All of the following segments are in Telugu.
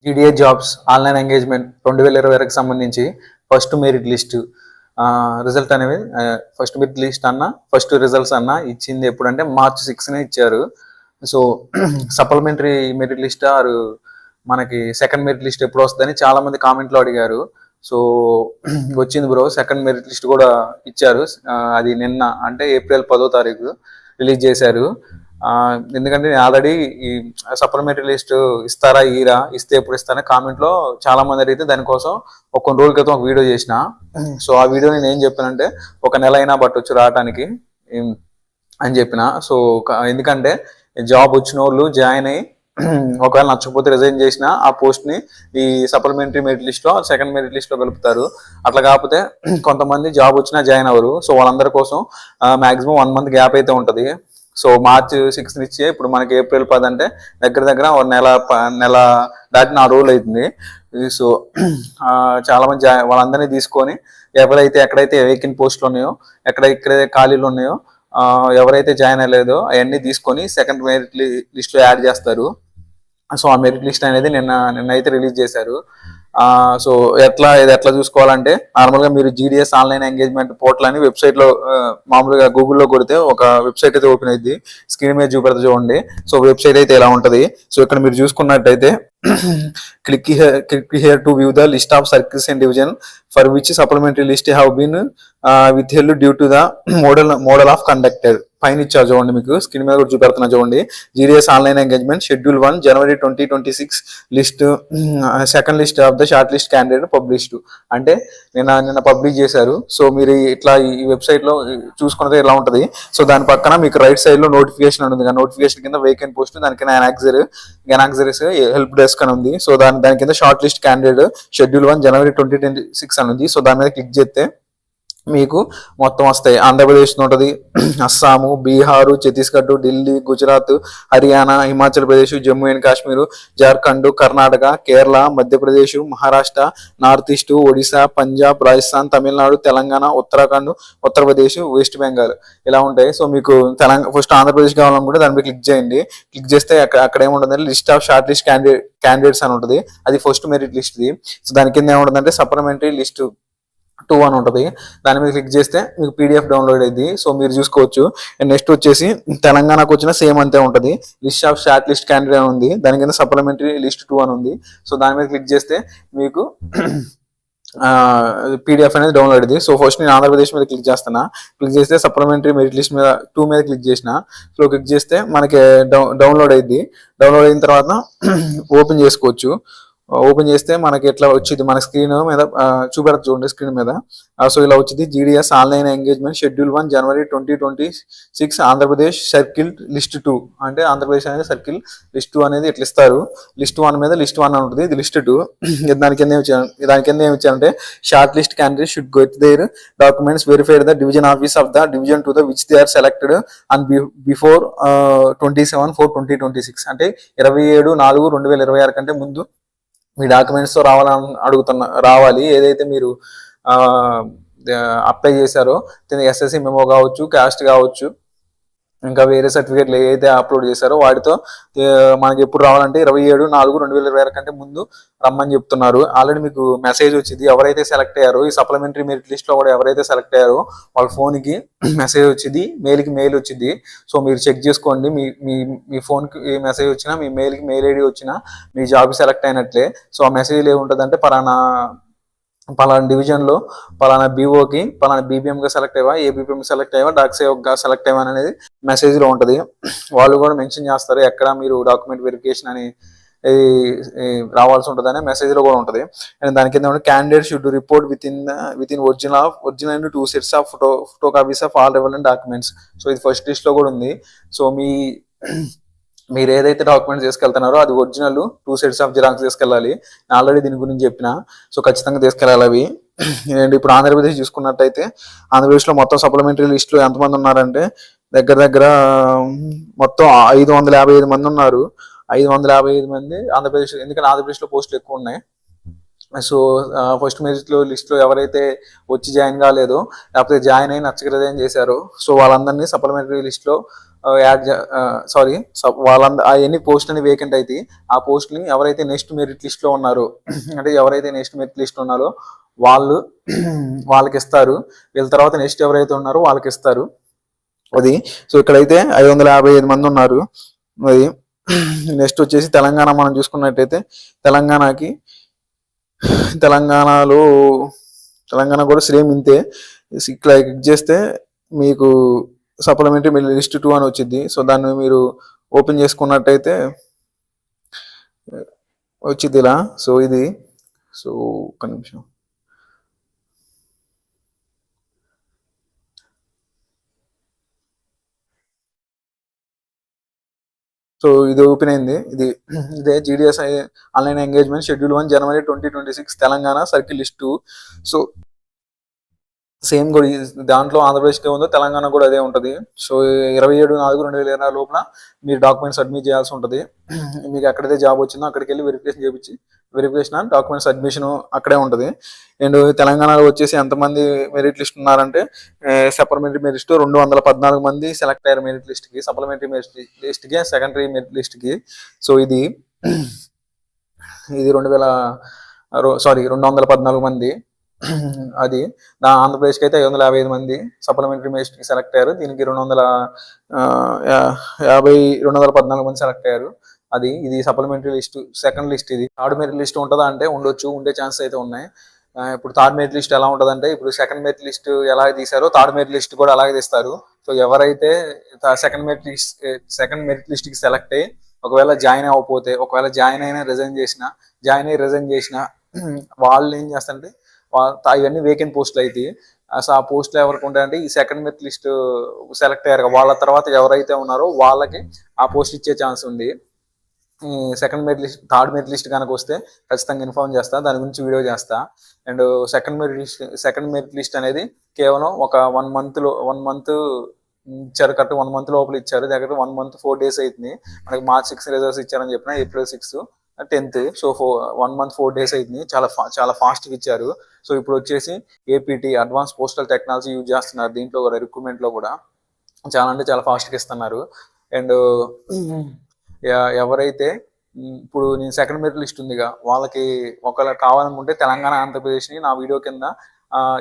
జీడీఏ జాబ్స్ ఆన్లైన్ ఎంగేజ్మెంట్ 2022కి సంబంధించి ఫస్ట్ మెరిట్ లిస్ట్ రిజల్ట్ అనేవి first merit list first results ఇచ్చింది ఎప్పుడంటే March 6నే ఇచ్చారు. So supplementary merit list or మనకి సెకండ్ మెరిట్ లిస్ట్ ఎప్పుడు వస్తుందని చాలా మంది కామెంట్లో అడిగారు. సో వచ్చింది బ్రో, సెకండ్ మెరిట్ లిస్ట్ కూడా ఇచ్చారు. అది నిన్న అంటే April 10వ తారీఖు రిలీజ్ చేశారు. ఎందుకంటే నేను ఆల్రెడీ ఈ సప్లిమెంటరీ లిస్ట్ ఇస్తారా ఇస్తే ఎప్పుడు ఇస్తారా కామెంట్లో చాలా మంది అడిగితే దానికోసం కొన్ని రోజుల క్రితం ఒక వీడియో చేసిన. సో ఆ వీడియో నేను ఏం చెప్పానంటే ఒక నెల అయినా పట్టొచ్చు రావడానికి అని చెప్పిన. సో ఎందుకంటే జాబ్ వచ్చిన వాళ్ళు జాయిన్ అయ్యి ఒకవేళ నచ్చకపోతే రిజైన్ చేసిన ఆ పోస్ట్ ని ఈ సప్లిమెంటరీ మెరిట్ లిస్ట్ లో సెకండ్ మెరిట్ లిస్ట్ లో కలుపుతారు. అట్లా కాకపోతే కొంతమంది జాబ్ వచ్చినా జాయిన్ అవ్వరు. సో వాళ్ళందరి కోసం మాక్సిమం 1 month గ్యాప్ అయితే ఉంటది. సో March 6 ఇచ్చే ఇప్పుడు మనకి April 10 అంటే దగ్గర ఒక నెల దాటి 4 రోజులు అవుతుంది. సో చాలా మంది వాళ్ళందరినీ తీసుకొని ఎక్కడైతే వేకెంట్ పోస్టులు ఉన్నాయో ఎక్కడైతే ఖాళీలు ఉన్నాయో ఎవరైతే జాయిన్ అయ్యలేదో అవన్నీ తీసుకొని సెకండ్ మెరిట్ లిస్ట్ లో యాడ్ చేస్తారు. సో ఆ మెరిట్ లిస్ట్ అనేది నిన్న అయితే రిలీజ్ చేశారు. సో ఇది ఎట్లా చూసుకోవాలంటే నార్మల్ గా మీరు జీడీఎస్ ఆన్లైన్ ఎంగేజ్మెంట్ పోర్టల్ అని వెబ్సైట్ లో మామూలుగా గూగుల్లో కొడితే ఒక వెబ్సైట్ అయితే ఓపెన్ అయింది. స్క్రీన్ మీద చూపెడతా చూడండి. సో వెబ్సైట్ అయితే ఎలా ఉంటది. సో ఇక్కడ మీరు చూసుకున్నట్టయితే click here to view the list of circles and division for which supplementary list have been withheld due to the model of conducted. పైన ఇచ్చారు చూడండి, మీకు స్క్రీన్ మీద కూడా చూపెడుతున్నా చూడండి. GDS online engagement schedule 1 January 2026 list second list of the short list candidate published అంటే నిన్న పబ్లిష్ చేశారు. సో మీరు ఇట్లా ఈ వెబ్సైట్ లో చూసుకున్నది ఎలా ఉంటది. సో దాని పక్కన మీకు రైట్ సైడ్ లో నోటిఫికేషన్ ఉంటుంది. నోటిఫికేషన్ కింద వేకెంట్ పోస్ట్, దానికైనా ఎనాక్సరీస్ హెల్ప్ డెస్క్ అని ఉంది. సో దాని కింద short list candidate schedule 1 January 2026 అని ఉంది. సో దాని మీద క్లిక్ చేస్తే మీకు మొత్తం వస్తాయి. ఆంధ్రప్రదేశ్ ఉంటుంది, Assam, Bihar, Chhattisgarh, Delhi, Gujarat, Haryana, Himachal Pradesh, Jammu and Kashmir, Jharkhand, Karnataka, Kerala, Madhya Pradesh, Maharashtra, north east, Odisha, Punjab, Rajasthan, Tamil Nadu, Telangana, Uttarakhand, Uttar Pradesh, west Bengal ఇలా ఉంటాయి. సో మీకు ఫస్ట్ ఆంధ్రప్రదేశ్ కావాలనుకుంటే దాని మీద క్లిక్ చేయండి. క్లిక్ చేస్తే అక్కడ ఏముంటుందంటే list of short list candidates అని ఉంటుంది. అది first merit list the. So దాని కింద ఏముంటుందంటే సప్లిమెంటరీ లిస్ట్ 2 అని ఉంటుంది. దాని మీద క్లిక్ చేస్తే మీకు PDF డౌన్లోడ్ అయింది. సో మీరు చూసుకోవచ్చు. నెక్స్ట్ వచ్చేసి తెలంగాణకు వచ్చిన సేమ్ అంతే ఉంటుంది. List of short list candidate ఉంది, దాని కింద సప్లిమెంటరీ లిస్ట్ 2 అని ఉంది. సో దాని మీద క్లిక్ చేస్తే మీకు PDF అనేది డౌన్లోడ్ అయింది. సో ఫస్ట్ నేను ఆంధ్రప్రదేశ్ మీద క్లిక్ చేస్తున్నా. క్లిక్ చేస్తే సప్లిమెంటరీ మెరిట్ లిస్ట్ మీద 2 మీద క్లిక్ చేసిన. సో క్లిక్ చేస్తే మనకి డౌన్లోడ్ అయింది. డౌన్లోడ్ అయిన తర్వాత ఓపెన్ చేసుకోవచ్చు. ఓపెన్ చేస్తే మనకి ఎట్లా వచ్చింది, మన స్క్రీన్ మీద చూపెడతా చూడండి స్క్రీన్ మీద. సో ఇలా వచ్చింది GDS online engagement schedule 1 January 2026 Andhra Pradesh circle list 2 అంటే ఆంధ్రప్రదేశ్ అనేది సర్కిల్ లిస్ట్ 2 అనేది ఇట్లా ఇస్తారు. లిస్ట్ 1 మీద లిస్ట్ 1 అని ఉంటుంది, ఇది లిస్ట్ 2. దాని కింద ఏమి ఇచ్చారంటే short list candidate should get their documents verified the division office of the division to the which they are selected and before 27/4/2026 అంటే 27/4/2026 కంటే ముందు మీ డాక్యుమెంట్స్ తో రావాలి. ఏదైతే మీరు అప్లై చేశారో SSC మెమో కావచ్చు, క్యాస్ట్ కావచ్చు, ఇంకా వేరే సర్టిఫికేట్లు ఏదైతే అప్లోడ్ చేశారో వాటితో మనకి ఎప్పుడు రావాలంటే 27/4/2026 కంటే ముందు రమ్మని చెప్తున్నారు. ఆల్రెడీ మీకు మెసేజ్ వచ్చింది. ఎవరైతే సెలెక్ట్ అయ్యారో ఈ సప్లిమెంటరీ మెరిట్ లిస్ట్ లో కూడా ఎవరైతే సెలెక్ట్ అయ్యారో వాళ్ళ ఫోన్ కి మెసేజ్ వచ్చింది, మెయిల్ వచ్చింది. సో మీరు చెక్ చేసుకోండి. మీ ఫోన్ కి మెసేజ్ వచ్చినా, మీ మెయిల్ కి మెయిల్ ఐడి వచ్చినా మీ జాబ్ సెలెక్ట్ అయినట్లే. సో ఆ మెసేజ్ ఏముంటుందంటే పలానా డివిజన్ లో పలానా BOకి పలానా BBM గా సెలెక్ట్ అయ్యా, ABPM సెలెక్ట్ అయ్యా, డాక్సేవోగా సెలెక్ట్ అయ్యా అనేది మెసేజ్ లో ఉంటది. వాళ్ళు కూడా మెన్షన్ చేస్తారు ఎక్కడ మీరు డాక్యుమెంట్ వెరిఫికేషన్ అని రావాల్సి ఉంటుంది అనే మెసేజ్ లో కూడా ఉంటది. అండ్ దాని కింద candidate should report with in original and 2 sets of photo copies of all relevant documents. So ఇది ఫస్ట్ లిస్ట్ లో కూడా ఉంది. సో మీరు ఏదైతే డాక్యుమెంట్స్ తీసుకెళ్తున్నారో అది ఒరిజినల్ 2 sets ఆఫ్ జిరాక్స్ తీసుకెళ్ళాలి. ఆల్రెడీ దీని గురించి చెప్పిన. సో ఖచ్చితంగా తీసుకెళ్ళాలి అవి. అండ్ ఇప్పుడు ఆంధ్రప్రదేశ్ చూసుకున్నట్టయితే ఆంధ్రప్రదేశ్ లో మొత్తం సప్లిమెంటరీ లిస్ట్ లో ఎంతమంది ఉన్నారంటే దగ్గర మొత్తం 555 మంది ఉన్నారు. 555 మంది ఆంధ్రప్రదేశ్, ఎందుకంటే ఆంధ్రప్రదేశ్ లో పోస్టులు ఎక్కువ ఉన్నాయి. సో ఫస్ట్ మెరిట్ లిస్ట్ లో ఎవరైతే వచ్చి జాయిన్ కాలేదో లేకపోతే జాయిన్ అయి నచ్చక రిజైన్ చేశారో సో వాళ్ళందరినీ సప్లిమెంటరీ లిస్ట్ లో యాడ్ సారీ వాళ్ళంద అవన్నీ పోస్టులని వేకెంట్ అయితే ఆ పోస్ట్ని ఎవరైతే నెక్స్ట్ మెరిట్ లిస్ట్లో ఉన్నారో అంటే ఎవరైతే నెక్స్ట్ మెరిట్ లిస్ట్ ఉన్నారో వాళ్ళు వాళ్ళకి ఇస్తారు. వీళ్ళ తర్వాత నెక్స్ట్ ఎవరైతే ఉన్నారో వాళ్ళకి ఇస్తారు అది. సో ఇక్కడైతే 555 మంది ఉన్నారు. అది నెక్స్ట్ వచ్చేసి తెలంగాణ మనం చూసుకున్నట్టయితే తెలంగాణకి తెలంగాణలో తెలంగాణ కూడా సేమ్ ఇంతే. ఇక్కడ క్లిక్ చేస్తే మీకు సప్లిమెంటరీ లిస్ట్ 2 అని వచ్చింది. సో దాన్ని మీరు ఓపెన్ చేసుకున్నట్టయితే వచ్చింది ఇలా. సో ఇది సో ఒక్క నిమిషం. సో ఇది ఓపెన్ అయింది. ఇదే జీడిఎస్ ఆన్లైన్ ఎంగేజ్మెంట్ షెడ్యూల్ 1 జనవరి 2026 Telangana circle list 2. So same కూడా దాంట్లో ఆంధ్రప్రదేశ్కే ఉందో తెలంగాణ కూడా అదే ఉంటుంది. సో 27/4/2026 లోపల మీరు డాక్యుమెంట్ సబ్మిట్ చేయాల్సి ఉంటుంది. మీకు ఎక్కడైతే జాబ్ వచ్చిందో అక్కడికి వెళ్ళి వెరిఫికేషన్ చేయించి వెరిఫికేషన్ అండ్ డాక్యుమెంట్ సబ్మిషన్ అక్కడే ఉంటుంది. అండ్ తెలంగాణలో వచ్చేసి ఎంతమంది మెరిట్ లిస్ట్ ఉన్నారంటే సప్లిమెంటరీ మెరిట్ లిస్ట్ 214 మంది సెలెక్ట్ అయ్యారు మెరిట్ లిస్ట్కి, సప్లిమెంటరీ మెరిట్ లిస్ట్కి, సెకండరీ మెరిట్ లిస్ట్కి. సో ఇది 214 మంది. అది ఆంధ్రప్రదేశ్కి అయితే 555 మంది సప్లిమెంటరీ మెరిట్కి సెలెక్ట్ అయ్యారు. దీనికి 214 మంది సెలెక్ట్ అయ్యారు. ఇది సప్లిమెంటరీ లిస్ట్ సెకండ్ లిస్ట్. ఇది థర్డ్ మెరిట్ లిస్ట్ ఉంటుందా అంటే ఉండొచ్చు, ఉండే ఛాన్సెస్ అయితే ఉన్నాయి. ఇప్పుడు థర్డ్ మెరిట్ లిస్ట్ ఎలా ఉంటుందంటే ఇప్పుడు సెకండ్ మెరిట్ లిస్ట్ ఎలా తీశారో థర్డ్ మెరిట్ లిస్ట్ కూడా అలాగే తీస్తారు. సో ఎవరైతే సెకండ్ మెరిట్ లిస్ట్కి సెలెక్ట్ అయ్యి ఒకవేళ జాయిన్ అవ్వకపోతే, ఒకవేళ జాయిన్ రిజైన్ చేసిన వాళ్ళు ఏం చేస్తారంటే ఇవన్నీ వేకెంట్ పోస్టులు అయితే అసలు ఆ పోస్టులు ఎవరికి ఉంటాయంటే ఈ సెకండ్ మెరిట్ లిస్ట్ సెలెక్ట్ అయ్యారు వాళ్ళ తర్వాత ఎవరైతే ఉన్నారో వాళ్ళకి ఆ పోస్ట్ ఇచ్చే ఛాన్స్ ఉంది. Second merit list third merit list కనుక వస్తే ఖచ్చితంగా ఇన్ఫార్మ్ చేస్తా, దాని గురించి వీడియో చేస్తా. అండ్ సెకండ్ మెరిట్ లిస్ట్ అనేది కేవలం ఒక 1 మంత్ ఇచ్చారు. కరెక్ట్ 1 మంత్ లోపల ఇచ్చారు. దగ్గర 1 మంత్ 4 days అవుతుంది. మనకి March 6 రిజల్ట్స్ ఇచ్చారని చెప్పిన, April 6 10th. So 1 month 4 days అవుతుంది. చాలా ఫాస్ట్గా ఇచ్చారు. సో ఇప్పుడు వచ్చేసి APT advance postal technology use చేస్తున్నారు దీంట్లో కూడా, రిక్రూట్మెంట్లో కూడా చాలా అంటే చాలా ఫాస్ట్గా ఇస్తున్నారు. అండ్ ఎవరైతే ఇప్పుడు నేను సెకండ్ మెరిట్ లిస్ట్ ఉందిగా వాళ్ళకి ఒకవేళ కావాలనుకుంటే తెలంగాణ ఆంధ్రప్రదేశ్ని నా వీడియో కింద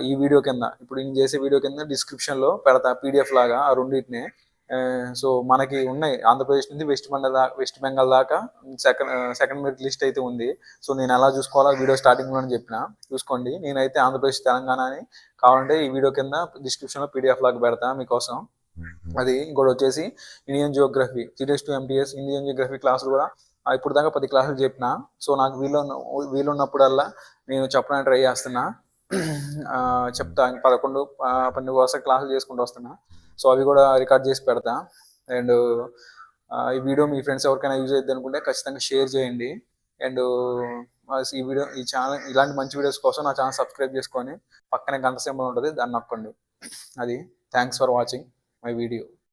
ఈ వీడియో కింద ఇప్పుడు నేను చేసే వీడియో కింద డిస్క్రిప్షన్లో పెడతా పీడిఎఫ్ లాగా ఆ రెండింటిని. సో మనకి ఉన్నాయి ఆంధ్రప్రదేశ్ నుంచి వెస్ట్ బెంగాల్ దాకా సెకండ్ మెరిట్ లిస్ట్ అయితే ఉంది. సో నేను ఎలా చూసుకోవాలో వీడియో స్టార్టింగ్లోనే చెప్పిన, చూసుకోండి. నేనైతే ఆంధ్రప్రదేశ్ తెలంగాణ అని కావాలంటే ఈ వీడియో కింద డిస్క్రిప్షన్లో పీడిఎఫ్ లాగా పెడతా మీకోసం. ఇంకోటి వచ్చేసి Indian Geography GS 2 MTS Indian Geography క్లాసులు కూడా ఇప్పుడు దాకా 10 క్లాసులు చెప్పిన. సో నాకు వీలున్నప్పుడల్లా నేను చెప్పడానికి ట్రై చేస్తున్నా. చెప్తా 11-12 వరుస క్లాసులు చేసుకుంటూ వస్తున్నా. సో అవి కూడా రికార్డ్ చేసి పెడతా. అండ్ ఈ వీడియో మీ ఫ్రెండ్స్ ఎవరికైనా యూజ్ అవుతుంది అనుకుంటే ఖచ్చితంగా షేర్ చేయండి. అండ్ ఈ ఛానల్ ఇలాంటి మంచి వీడియోస్ కోసం నా ఛానల్ సబ్స్క్రైబ్ చేసుకొని పక్కనే గంట సింబల్ ఉంటుంది, దాన్ని నొక్కండి. Thanks for watching my video.